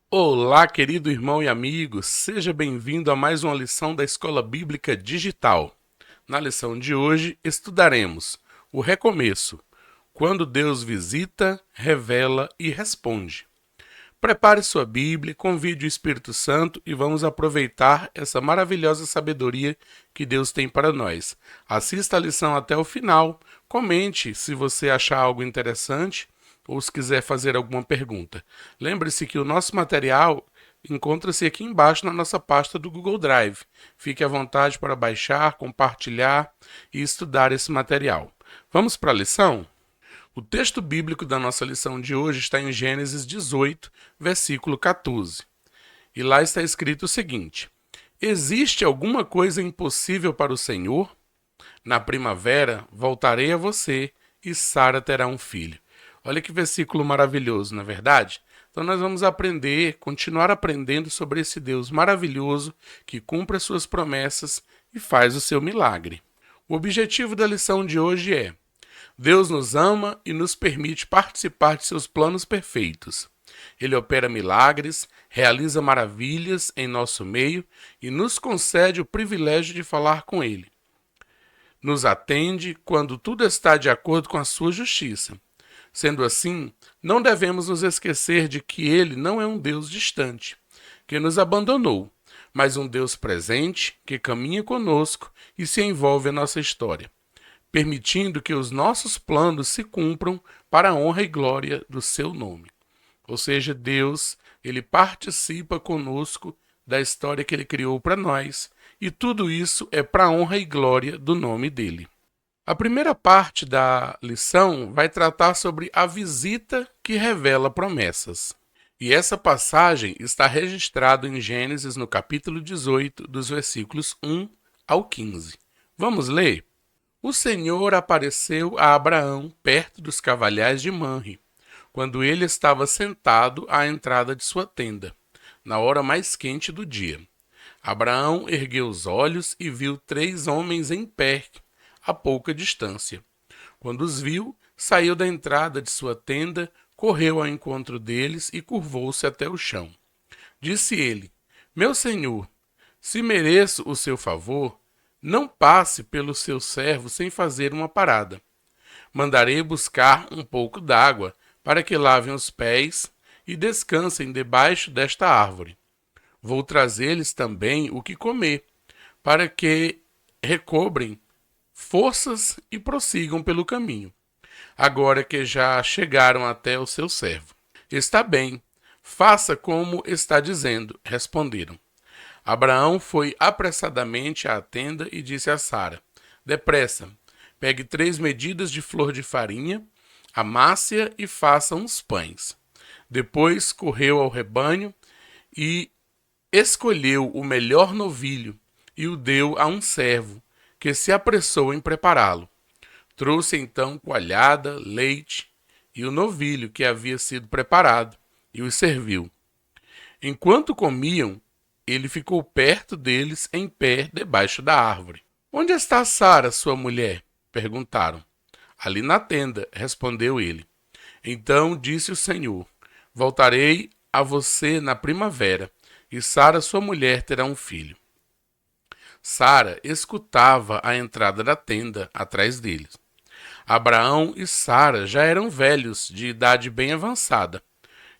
Olá, querido irmão e amigo, seja bem-vindo a mais uma lição da Escola Bíblica Digital. Na lição de hoje, estudaremos o recomeço, quando Deus visita, revela e responde. Prepare sua Bíblia, convide o Espírito Santo e vamos aproveitar essa maravilhosa sabedoria que Deus tem para nós. Assista a lição até o final, comente se você achar algo interessante ou se quiser fazer alguma pergunta. Lembre-se que o nosso material encontra-se aqui embaixo na nossa pasta do Google Drive. Fique à vontade para baixar, compartilhar e estudar esse material. Vamos para a lição? O texto bíblico da nossa lição de hoje está em Gênesis 18, versículo 14. E lá está escrito o seguinte: Existe alguma coisa impossível para o Senhor? Na primavera voltarei a você e Sara terá um filho. Olha que versículo maravilhoso, não é verdade? Então nós vamos aprender, continuar aprendendo sobre esse Deus maravilhoso que cumpre as suas promessas e faz o seu milagre. O objetivo da lição de hoje é: Deus nos ama e nos permite participar de seus planos perfeitos. Ele opera milagres, realiza maravilhas em nosso meio e nos concede o privilégio de falar com Ele. Nos atende quando tudo está de acordo com a sua justiça. Sendo assim, não devemos nos esquecer de que Ele não é um Deus distante, que nos abandonou, mas um Deus presente que caminha conosco e se envolve em nossa história, permitindo que os nossos planos se cumpram para a honra e glória do seu nome. Ou seja, Deus, ele participa conosco da história que ele criou para nós, e tudo isso é para a honra e glória do nome dele. A primeira parte da lição vai tratar sobre a visita que revela promessas. E essa passagem está registrada em Gênesis no capítulo 18, dos versículos 1 ao 15. Vamos ler? O Senhor apareceu a Abraão perto dos cavalhais de Manre, quando ele estava sentado à entrada de sua tenda, na hora mais quente do dia. Abraão ergueu os olhos e viu 3 homens em pé, a pouca distância. Quando os viu, saiu da entrada de sua tenda, correu ao encontro deles e curvou-se até o chão. Disse ele: Meu senhor, se mereço o seu favor, não passe pelo seu servo sem fazer uma parada. Mandarei buscar um pouco d'água para que lavem os pés e descansem debaixo desta árvore. Vou trazer-lhes também o que comer, para que recobrem forças e prossigam pelo caminho, agora que já chegaram até o seu servo. Está bem, faça como está dizendo, responderam. Abraão foi apressadamente à tenda e disse a Sara: Depressa, pegue 3 medidas de flor de farinha, amasse-a e faça uns pães. Depois correu ao rebanho e escolheu o melhor novilho e o deu a um servo, que se apressou em prepará-lo. Trouxe então coalhada, leite e o novilho que havia sido preparado, e os serviu. Enquanto comiam, ele ficou perto deles, em pé, debaixo da árvore. Onde está Sara, sua mulher? Perguntaram. Ali na tenda, respondeu ele. Então disse o Senhor: Voltarei a você na primavera, e Sara, sua mulher, terá um filho. Sara escutava a entrada da tenda atrás deles. Abraão e Sara já eram velhos, de idade bem avançada,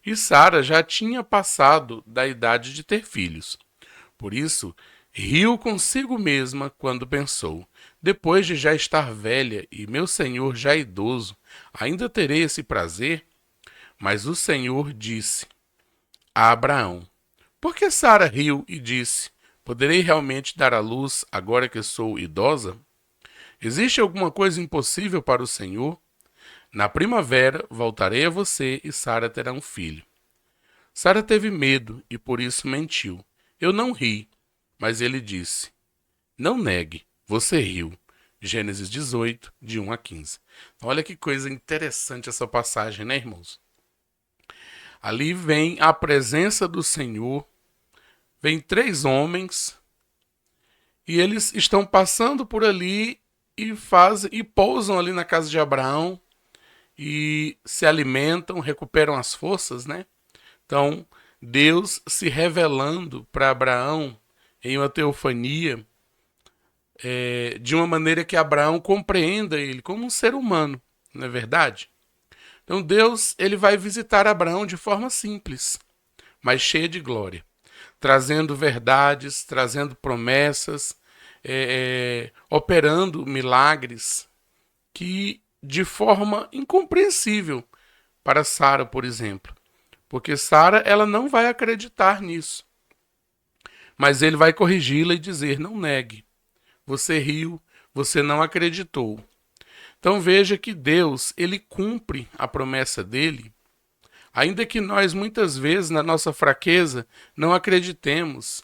e Sara já tinha passado da idade de ter filhos. Por isso, riu consigo mesma quando pensou: depois de já estar velha e meu senhor já idoso, ainda terei esse prazer? Mas o Senhor disse a Abraão: Por que Sara riu e disse: Poderei realmente dar à luz agora que sou idosa? Existe alguma coisa impossível para o Senhor? Na primavera voltarei a você e Sara terá um filho. Sara teve medo e por isso mentiu. Eu não ri. Mas ele disse: Não negue, você riu. Gênesis 18, de 1 a 15. Olha que coisa interessante essa passagem, né, irmãos? Ali vem a presença do Senhor, vem 3 homens e eles estão passando por ali e pousam ali na casa de Abraão e se alimentam, recuperam as forças, né? Então, Deus se revelando para Abraão em uma teofania, de uma maneira que Abraão compreenda ele como um ser humano, não é verdade? Então Deus ele vai visitar Abraão de forma simples, mas cheia de glória, trazendo verdades, trazendo promessas, operando milagres que de forma incompreensível para Sara, por exemplo, porque Sara ela não vai acreditar nisso, mas ele vai corrigi-la e dizer: não negue, você riu, você não acreditou. Então veja que Deus ele cumpre a promessa dele, ainda que nós muitas vezes na nossa fraqueza não acreditemos,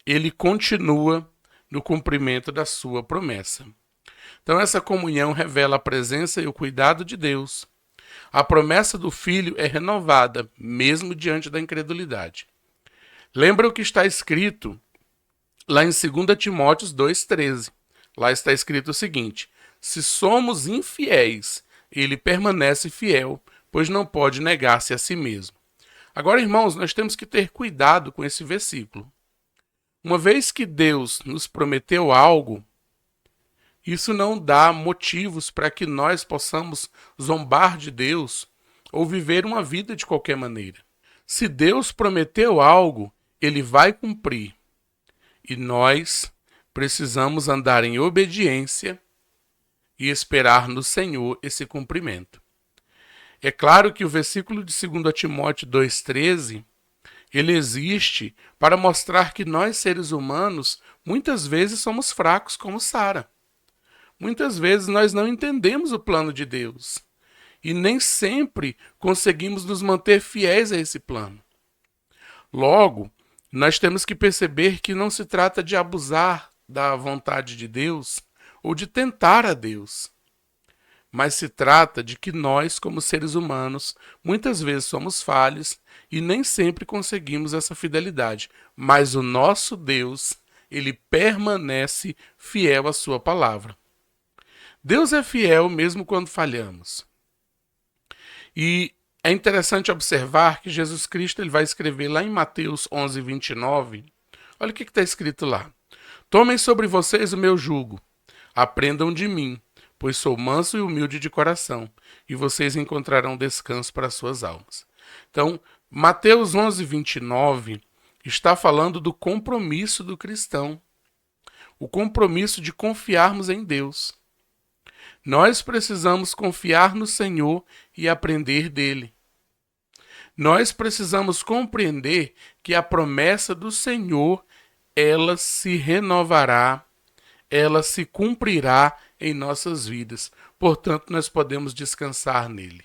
ele continua no cumprimento da sua promessa. Então essa comunhão revela a presença e o cuidado de Deus. A promessa do Filho é renovada, mesmo diante da incredulidade. Lembra o que está escrito lá em 2 Timóteo 2,13. Lá está escrito o seguinte: se somos infiéis, ele permanece fiel, pois não pode negar-se a si mesmo. Agora, irmãos, nós temos que ter cuidado com esse versículo. Uma vez que Deus nos prometeu algo, isso não dá motivos para que nós possamos zombar de Deus ou viver uma vida de qualquer maneira. Se Deus prometeu algo, ele vai cumprir. E nós precisamos andar em obediência e esperar no Senhor esse cumprimento. É claro que o versículo de 2 Timóteo 2,13, ele existe para mostrar que nós, seres humanos, muitas vezes somos fracos como Sara. Muitas vezes nós não entendemos o plano de Deus e nem sempre conseguimos nos manter fiéis a esse plano. Logo, nós temos que perceber que não se trata de abusar da vontade de Deus ou de tentar a Deus, mas se trata de que nós, como seres humanos, muitas vezes somos falhos e nem sempre conseguimos essa fidelidade, mas o nosso Deus, ele permanece fiel à sua palavra. Deus é fiel mesmo quando falhamos. E é interessante observar que Jesus Cristo ele vai escrever lá em Mateus 11:29. Olha o que está escrito lá. Tomem sobre vocês o meu jugo, aprendam de mim, pois sou manso e humilde de coração, e vocês encontrarão descanso para suas almas. Então, Mateus 11:29 está falando do compromisso do cristão, o compromisso de confiarmos em Deus. Nós precisamos confiar no Senhor e aprender dele. Nós precisamos compreender que a promessa do Senhor, ela se renovará, ela se cumprirá em nossas vidas. Portanto, nós podemos descansar nele.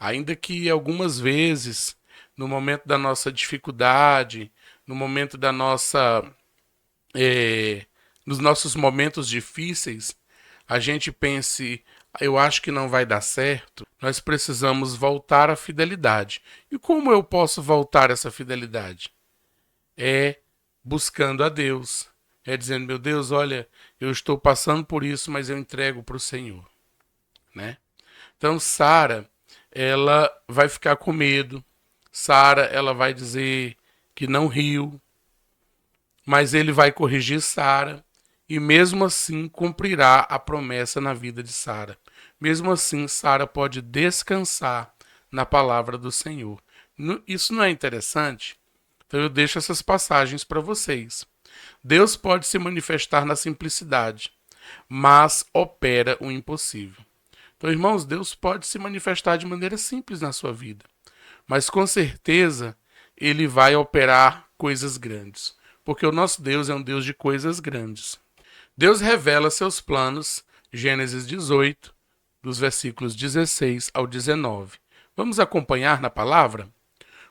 Ainda que algumas vezes, no momento da nossa dificuldade, no momento da nossa, nos nossos momentos difíceis, a gente pense, eu acho que não vai dar certo, nós precisamos voltar à fidelidade. E como eu posso voltar a essa fidelidade? É buscando a Deus. É dizendo, meu Deus, olha, eu estou passando por isso, mas eu entrego para o Senhor. Né? Então, Sara, ela vai ficar com medo. Sara, ela vai dizer que não riu, mas ele vai corrigir Sara. E mesmo assim cumprirá a promessa na vida de Sara. Mesmo assim, Sara pode descansar na palavra do Senhor. Isso não é interessante? Então eu deixo essas passagens para vocês. Deus pode se manifestar na simplicidade, mas opera o impossível. Então, irmãos, Deus pode se manifestar de maneira simples na sua vida, mas com certeza ele vai operar coisas grandes, porque o nosso Deus é um Deus de coisas grandes. Deus revela seus planos, Gênesis 18, dos versículos 16 ao 19. Vamos acompanhar na palavra?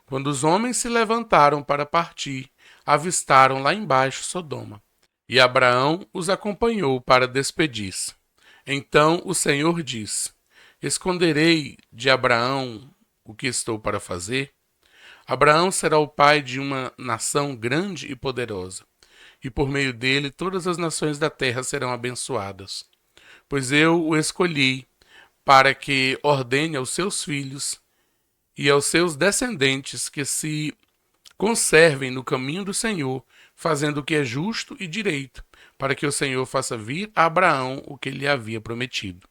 Quando os homens se levantaram para partir, avistaram lá embaixo Sodoma. E Abraão os acompanhou para despedir-se. Então o Senhor disse: esconderei de Abraão o que estou para fazer? Abraão será o pai de uma nação grande e poderosa, e por meio dele todas as nações da terra serão abençoadas. Pois eu o escolhi para que ordene aos seus filhos e aos seus descendentes que se Conservem no caminho do Senhor, fazendo o que é justo e direito, para que o Senhor faça vir a Abraão o que lhe havia prometido.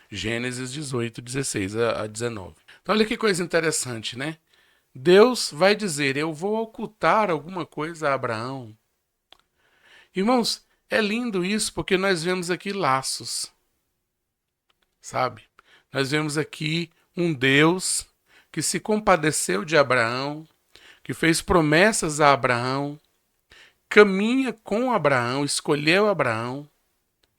Gênesis 18, 16 a 19. Então, olha que coisa interessante, né? Deus vai dizer: eu vou ocultar alguma coisa a Abraão. Irmãos, é lindo isso porque nós vemos aqui laços, sabe? Nós vemos aqui um Deus que se compadeceu de Abraão, que fez promessas a Abraão, caminha com Abraão, escolheu Abraão.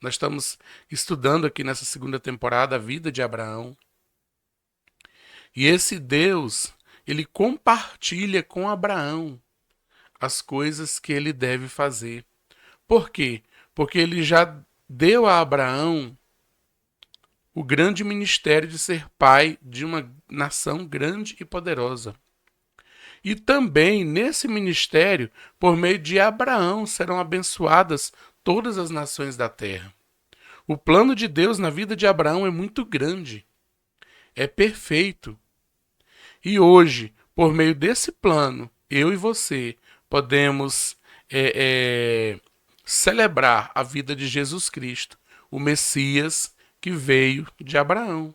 Nós estamos estudando aqui nessa segunda temporada a vida de Abraão. E esse Deus, ele compartilha com Abraão as coisas que ele deve fazer. Por quê? Porque ele já deu a Abraão o grande ministério de ser pai de uma nação grande e poderosa. E também nesse ministério, por meio de Abraão, serão abençoadas todas as nações da terra. O plano de Deus na vida de Abraão é muito grande, é perfeito. E hoje, por meio desse plano, eu e você podemos celebrar a vida de Jesus Cristo, o Messias que veio de Abraão,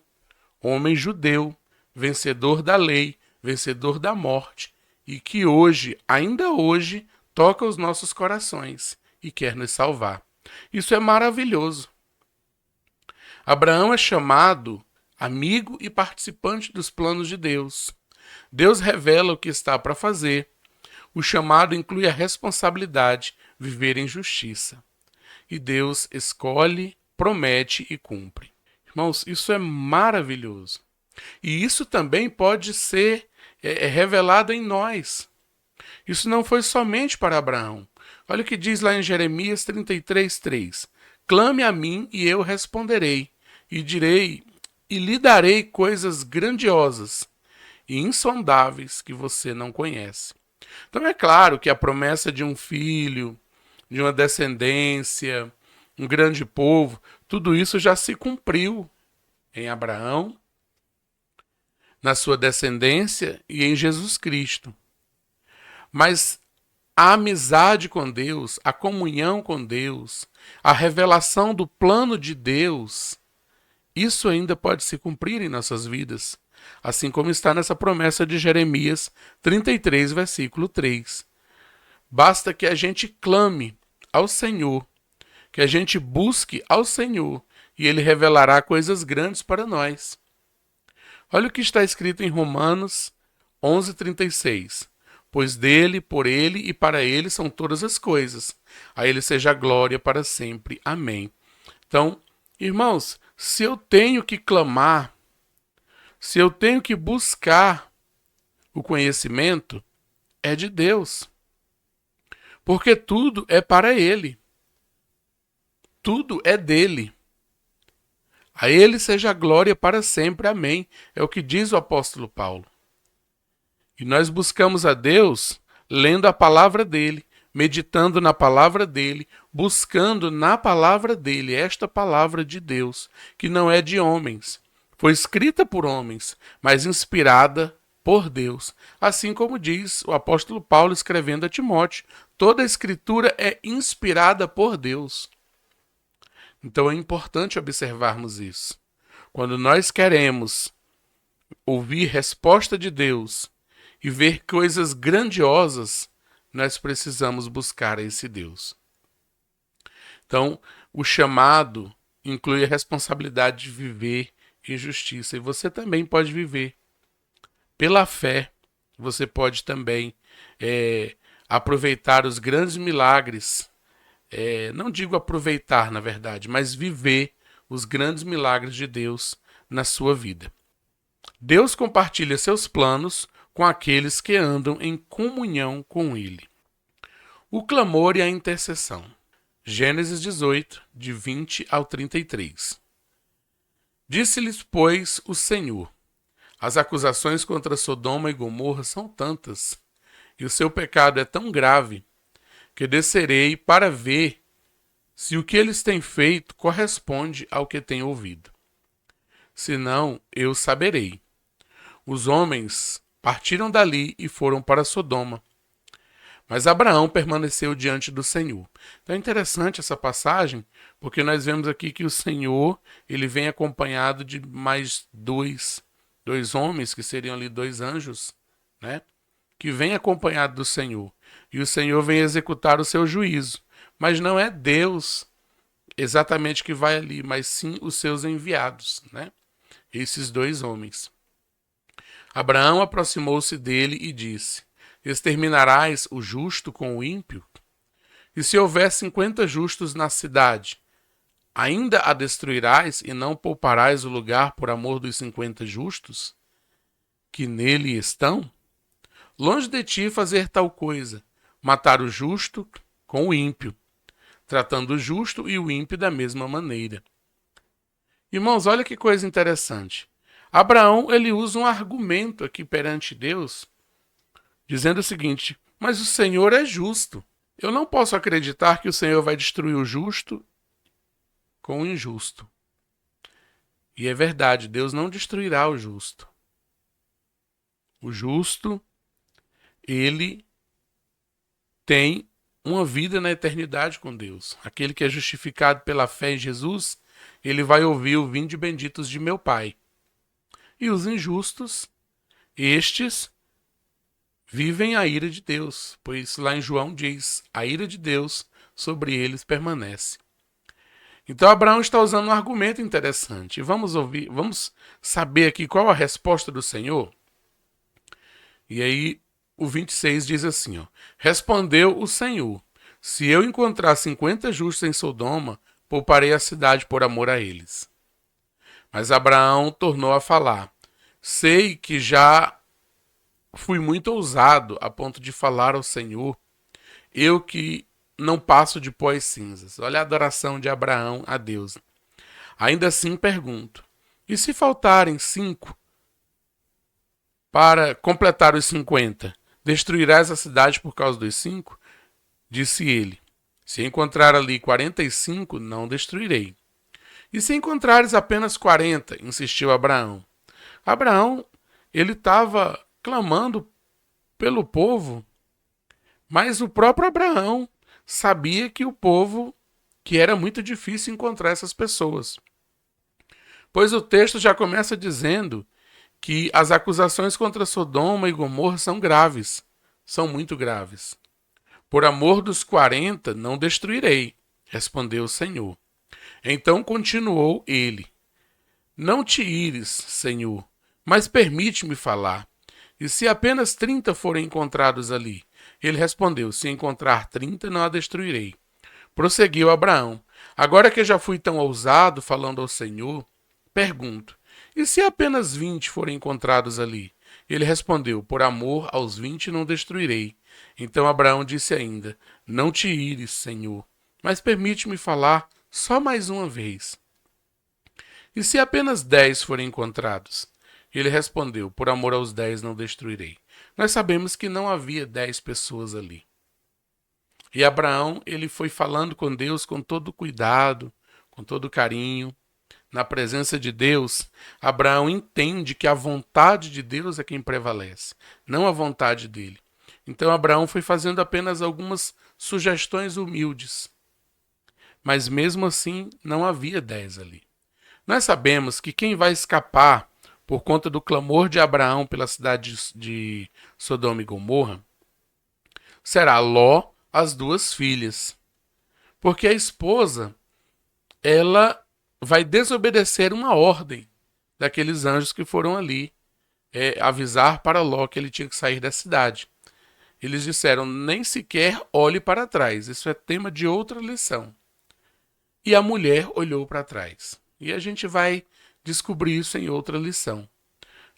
homem judeu, vencedor da lei, vencedor da morte, e que hoje, ainda hoje, toca os nossos corações e quer nos salvar. Isso é maravilhoso. Abraão é chamado amigo e participante dos planos de Deus. Deus revela o que está para fazer. O chamado inclui a responsabilidade, viver em justiça. E Deus escolhe, promete e cumpre. Irmãos, isso é maravilhoso. E isso também pode ser revelado em nós. Isso não foi somente para Abraão. Olha o que diz lá em Jeremias 33:3. Clame a mim e eu responderei, e direi, e lhe darei coisas grandiosas e insondáveis que você não conhece. Então é claro que a promessa de um filho, de uma descendência, um grande povo, tudo isso já se cumpriu em Abraão, na sua descendência e em Jesus Cristo. Mas a amizade com Deus, a comunhão com Deus, a revelação do plano de Deus, isso ainda pode se cumprir em nossas vidas, assim como está nessa promessa de Jeremias 33, versículo 3. Basta que a gente clame ao Senhor, que a gente busque ao Senhor, e Ele revelará coisas grandes para nós. Olha o que está escrito em Romanos 11:36. Pois dele, por ele e para ele são todas as coisas. A ele seja a glória para sempre. Amém. Então, irmãos, se eu tenho que clamar, se eu tenho que buscar o conhecimento, é de Deus. Porque tudo é para ele. Tudo é dele. A ele seja a glória para sempre. Amém. É o que diz o apóstolo Paulo. E nós buscamos a Deus lendo a palavra dele, meditando na palavra dele, buscando na palavra dele esta palavra de Deus, que não é de homens. Foi escrita por homens, mas inspirada por Deus. Assim como diz o apóstolo Paulo escrevendo a Timóteo, toda a escritura é inspirada por Deus. Então é importante observarmos isso. Quando nós queremos ouvir resposta de Deus e ver coisas grandiosas, nós precisamos buscar esse Deus. Então, o chamado inclui a responsabilidade de viver em justiça. E você também pode viver. Pela fé, você pode também aproveitar os grandes milagres. Não digo aproveitar, na verdade, mas viver os grandes milagres de Deus na sua vida. Deus compartilha seus planos com aqueles que andam em comunhão com Ele. O clamor e a intercessão. Gênesis 18, de 20 ao 33. Disse-lhes, pois, o Senhor: as acusações contra Sodoma e Gomorra são tantas, e o seu pecado é tão grave, que descerei para ver se o que eles têm feito corresponde ao que tenho ouvido. Senão, eu saberei. Os homens partiram dali e foram para Sodoma. Mas Abraão permaneceu diante do Senhor. Então é interessante essa passagem, porque nós vemos aqui que o Senhor, ele vem acompanhado de mais dois homens, que seriam ali dois anjos, né? Que vem acompanhado do Senhor. E o Senhor vem executar o seu juízo. Mas não é Deus exatamente que vai ali, mas sim os seus enviados, né? Esses dois homens. Abraão aproximou-se dele e disse: Exterminarás o justo com o ímpio? E se houver 50 justos na cidade, ainda a destruirás e não pouparás o lugar por amor dos 50 justos que nele estão? Longe de ti fazer tal coisa, matar o justo com o ímpio, tratando o justo e o ímpio da mesma maneira. Irmãos, olha que coisa interessante. Abraão, ele usa um argumento aqui perante Deus, dizendo o seguinte: mas o Senhor é justo. Eu não posso acreditar que o Senhor vai destruir o justo com o injusto. E é verdade, Deus não destruirá o justo. O justo, ele tem uma vida na eternidade com Deus. Aquele que é justificado pela fé em Jesus, ele vai ouvir o vinde benditos de meu Pai. E os injustos, estes vivem a ira de Deus, pois lá em João diz: a ira de Deus sobre eles permanece. Então Abraão está usando um argumento interessante. Vamos saber aqui qual a resposta do Senhor? E aí o 26 diz assim, ó: Respondeu o Senhor: se eu encontrar 50 justos em Sodoma, pouparei a cidade por amor a eles. Mas Abraão tornou a falar: sei que já fui muito ousado a ponto de falar ao Senhor, eu que não passo de pó e cinzas. Olha a adoração de Abraão a Deus. Ainda assim pergunto: e se faltarem 5 para completar os 50, destruirás a cidade por causa dos 5? Disse ele: se encontrar ali 45, não destruirei. E se encontrares apenas 40? Insistiu Abraão. Abraão, ele estava clamando pelo povo, mas o próprio Abraão sabia que o povo, que era muito difícil encontrar essas pessoas. Pois o texto já começa dizendo que as acusações contra Sodoma e Gomorra são graves, são muito graves. Por amor dos 40 não destruirei, respondeu o Senhor. Então continuou ele: não te ires, Senhor, mas permite-me falar. E se apenas 30 forem encontrados ali? Ele respondeu: se encontrar 30, não a destruirei. Prosseguiu Abraão: agora que já fui tão ousado falando ao Senhor, pergunto: e se apenas 20 forem encontrados ali? Ele respondeu: por amor aos 20 não destruirei. Então Abraão disse ainda: não te ires, Senhor, mas permite-me falar só mais uma vez. E se apenas 10 forem encontrados? Ele respondeu: por amor aos 10 não destruirei. Nós sabemos que não havia 10 pessoas ali. E Abraão, ele foi falando com Deus com todo cuidado, com todo carinho. Na presença de Deus, Abraão entende que a vontade de Deus é quem prevalece, não a vontade dele. Então Abraão foi fazendo apenas algumas sugestões humildes. Mas mesmo assim, não havia 10 ali. Nós sabemos que quem vai escapar por conta do clamor de Abraão pela cidade de Sodoma e Gomorra será Ló, as 2 filhas. Porque a esposa, ela vai desobedecer uma ordem daqueles anjos que foram ali avisar para Ló que ele tinha que sair da cidade. Eles disseram: nem sequer olhe para trás. Isso é tema de outra lição. E a mulher olhou para trás. E a gente vai descobrir isso em outra lição.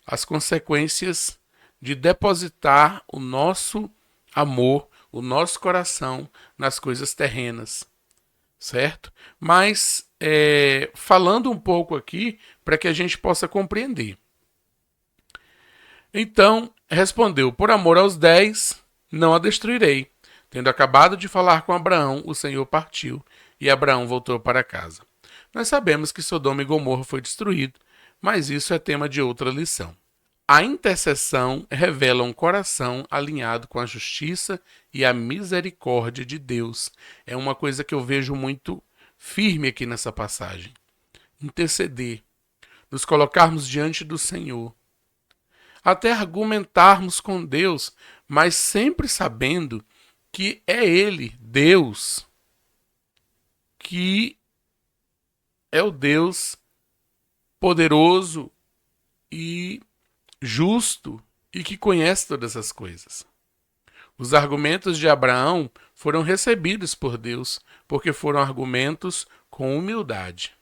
As consequências de depositar o nosso amor, o nosso coração nas coisas terrenas. Certo? Mas falando um pouco aqui para que a gente possa compreender. Então respondeu: por amor aos 10, não a destruirei. Tendo acabado de falar com Abraão, o Senhor partiu e Abraão voltou para casa. Nós sabemos que Sodoma e Gomorra foi destruído, mas isso é tema de outra lição. A intercessão revela um coração alinhado com a justiça e a misericórdia de Deus. É uma coisa que eu vejo muito firme aqui nessa passagem. Interceder, nos colocarmos diante do Senhor, até argumentarmos com Deus, mas sempre sabendo que é Ele, Deus, que é o Deus poderoso e justo e que conhece todas as coisas. Os argumentos de Abraão foram recebidos por Deus, porque foram argumentos com humildade.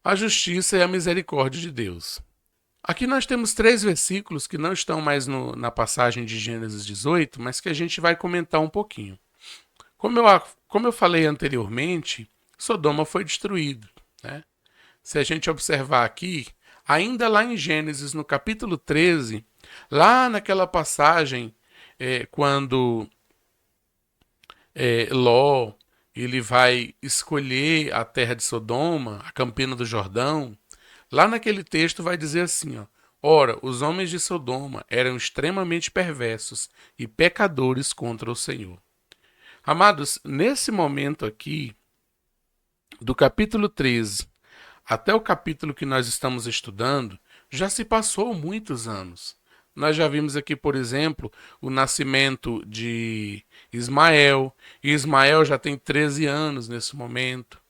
A justiça e a misericórdia de Deus. Aqui nós temos 3 versículos que não estão mais na passagem de Gênesis 18, mas que a gente vai comentar um pouquinho. Como eu falei anteriormente, Sodoma foi destruído, né? Se a gente observar aqui, ainda lá em Gênesis, no capítulo 13, lá naquela passagem, quando Ló ele vai escolher a terra de Sodoma, a Campina do Jordão, lá naquele texto vai dizer assim, ó, ora, os homens de Sodoma eram extremamente perversos e pecadores contra o Senhor. Amados, nesse momento aqui, do capítulo 13 até o capítulo que nós estamos estudando, já se passou muitos anos. Nós já vimos aqui, por exemplo, o nascimento de Ismael. E Ismael já tem 13 anos nesse momento.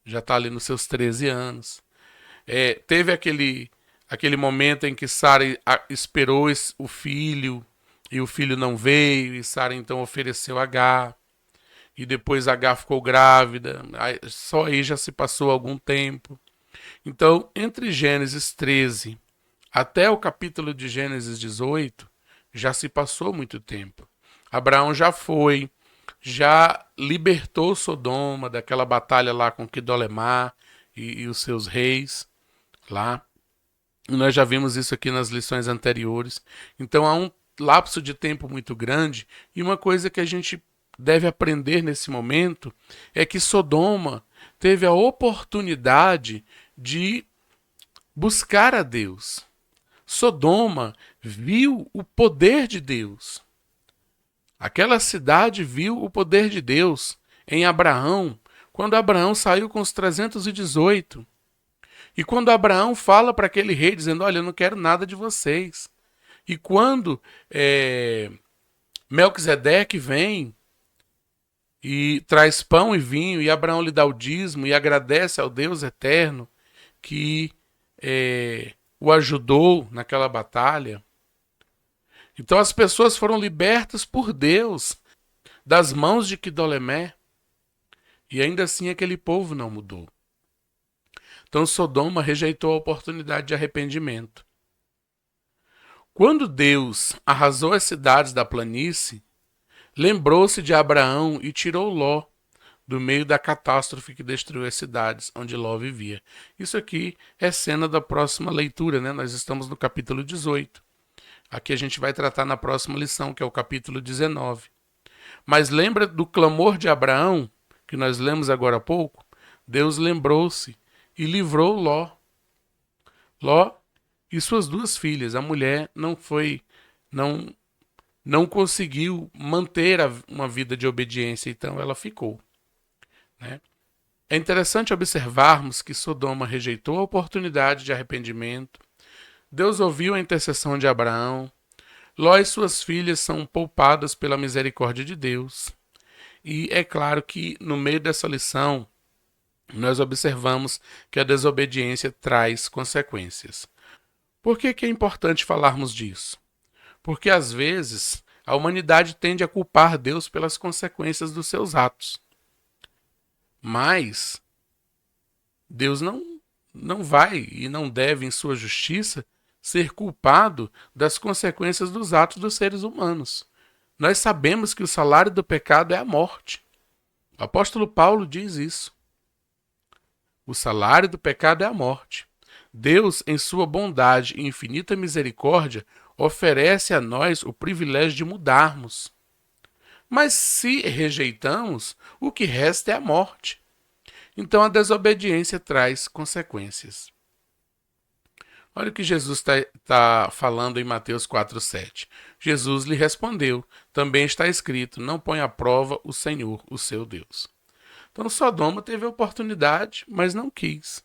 Já está ali nos seus 13 anos. Teve aquele momento em que Sara esperou o filho, e o filho não veio, e Sara então ofereceu Agar. E depois Agar ficou grávida. Só aí já se passou algum tempo. Então, entre Gênesis 13 até o capítulo de Gênesis 18, já se passou muito tempo. Abraão já libertou Sodoma daquela batalha lá com Quidolemar e os seus reis lá. Nós já vimos isso aqui nas lições anteriores. Então há um lapso de tempo muito grande, e uma coisa que a gente deve aprender nesse momento é que Sodoma teve a oportunidade de buscar a Deus. Sodoma viu o poder de Deus. Aquela cidade viu o poder de Deus em Abraão, quando Abraão saiu com os 318. E quando Abraão fala para aquele rei, dizendo, olha, eu não quero nada de vocês. E quando Melquisedeque vem e traz pão e vinho, e Abraão lhe dá o dízimo e agradece ao Deus eterno que o ajudou naquela batalha. Então as pessoas foram libertas por Deus das mãos de Quidolemé, e ainda assim aquele povo não mudou. Então Sodoma rejeitou a oportunidade de arrependimento. Quando Deus arrasou as cidades da planície, lembrou-se de Abraão e tirou Ló do meio da catástrofe que destruiu as cidades onde Ló vivia. Isso aqui é cena da próxima leitura, né? Nós estamos no capítulo 18. Aqui a gente vai tratar na próxima lição, que é o capítulo 19. Mas lembra do clamor de Abraão, que nós lemos agora há pouco? Deus lembrou-se e livrou Ló. Ló e suas 2 filhas. A mulher não conseguiu manter uma vida de obediência, então ela ficou, né? É interessante observarmos que Sodoma rejeitou a oportunidade de arrependimento. Deus ouviu a intercessão de Abraão. Ló e suas filhas são poupadas pela misericórdia de Deus. E é claro que no meio dessa lição nós observamos que a desobediência traz consequências. Por que é importante falarmos disso? Porque às vezes a humanidade tende a culpar Deus pelas consequências dos seus atos. Mas Deus não vai e não deve, em sua justiça, ser culpado das consequências dos atos dos seres humanos. Nós sabemos que o salário do pecado é a morte. O apóstolo Paulo diz isso. O salário do pecado é a morte. Deus, em sua bondade e infinita misericórdia, oferece a nós o privilégio de mudarmos. Mas se rejeitamos, o que resta é a morte. Então a desobediência traz consequências. Olha o que Jesus está falando em Mateus 4,7. Jesus lhe respondeu: também está escrito, não põe à prova o Senhor, o seu Deus. Então Sodoma teve a oportunidade, mas não quis.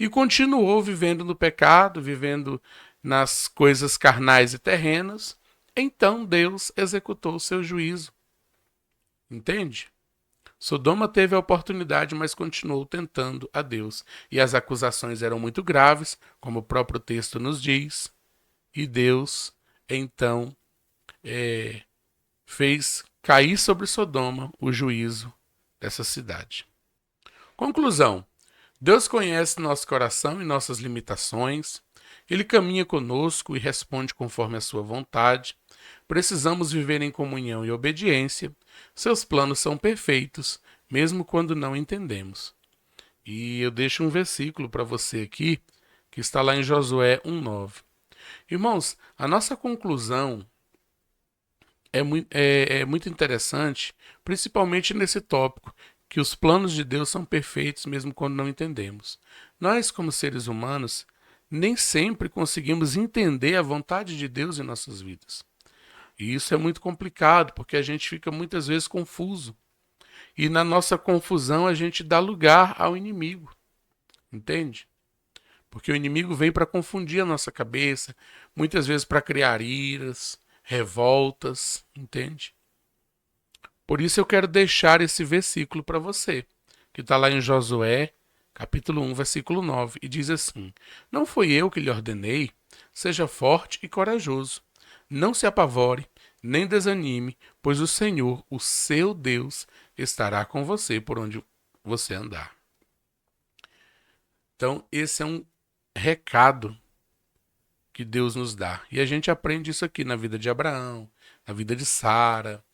E continuou vivendo no pecado, vivendo nas coisas carnais e terrenas. Então Deus executou o seu juízo. Entende? Sodoma teve a oportunidade, mas continuou tentando a Deus. E as acusações eram muito graves, como o próprio texto nos diz. E Deus, então, fez cair sobre Sodoma o juízo dessa cidade. Conclusão: Deus conhece nosso coração e nossas limitações. Ele caminha conosco e responde conforme a sua vontade. Precisamos viver em comunhão e obediência. Seus planos são perfeitos, mesmo quando não entendemos. E eu deixo um versículo para você aqui, que está lá em Josué 1,9. Irmãos, a nossa conclusão é muito interessante, principalmente nesse tópico, que os planos de Deus são perfeitos mesmo quando não entendemos. Nós, como seres humanos, nem sempre conseguimos entender a vontade de Deus em nossas vidas. E isso é muito complicado, porque a gente fica muitas vezes confuso. E na nossa confusão a gente dá lugar ao inimigo. Entende? Porque o inimigo vem para confundir a nossa cabeça, muitas vezes para criar iras, revoltas, entende? Por isso eu quero deixar esse versículo para você, que está lá em Josué, capítulo 1, versículo 9, e diz assim: não foi eu que lhe ordenei, seja forte e corajoso. Não se apavore, nem desanime, pois o Senhor, o seu Deus, estará com você por onde você andar. Então, esse é um recado que Deus nos dá. E a gente aprende isso aqui na vida de Abraão, na vida de Sara,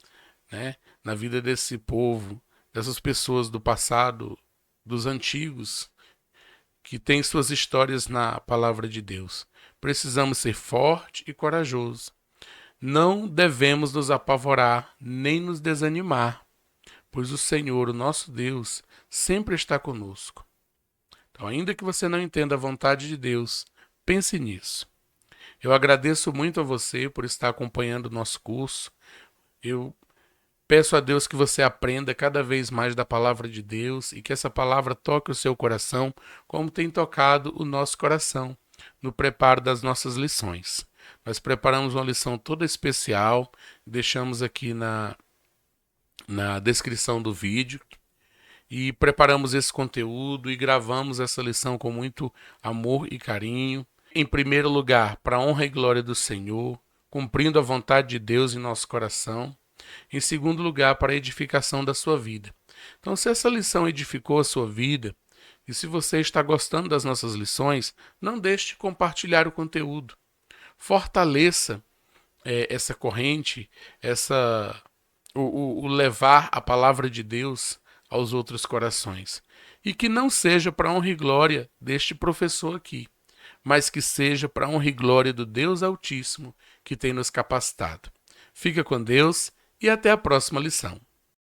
né? Na vida desse povo, dessas pessoas do passado, dos antigos, que têm suas histórias na palavra de Deus. Precisamos ser forte e corajoso. Não devemos nos apavorar nem nos desanimar, pois o Senhor, o nosso Deus, sempre está conosco. Então, ainda que você não entenda a vontade de Deus, pense nisso. Eu agradeço muito a você por estar acompanhando o nosso curso. Eu peço a Deus que você aprenda cada vez mais da palavra de Deus e que essa palavra toque o seu coração, como tem tocado o nosso coração no preparo das nossas lições. Nós preparamos uma lição toda especial, deixamos aqui na descrição do vídeo, e preparamos esse conteúdo e gravamos essa lição com muito amor e carinho. Em primeiro lugar, para a honra e glória do Senhor, cumprindo a vontade de Deus em nosso coração. Em segundo lugar, para a edificação da sua vida. Então, se essa lição edificou a sua vida, e se você está gostando das nossas lições, não deixe de compartilhar o conteúdo. Fortaleça essa corrente, o levar a palavra de Deus aos outros corações. E que não seja para a honra e glória deste professor aqui, mas que seja para a honra e glória do Deus Altíssimo que tem nos capacitado. Fica com Deus e até a próxima lição.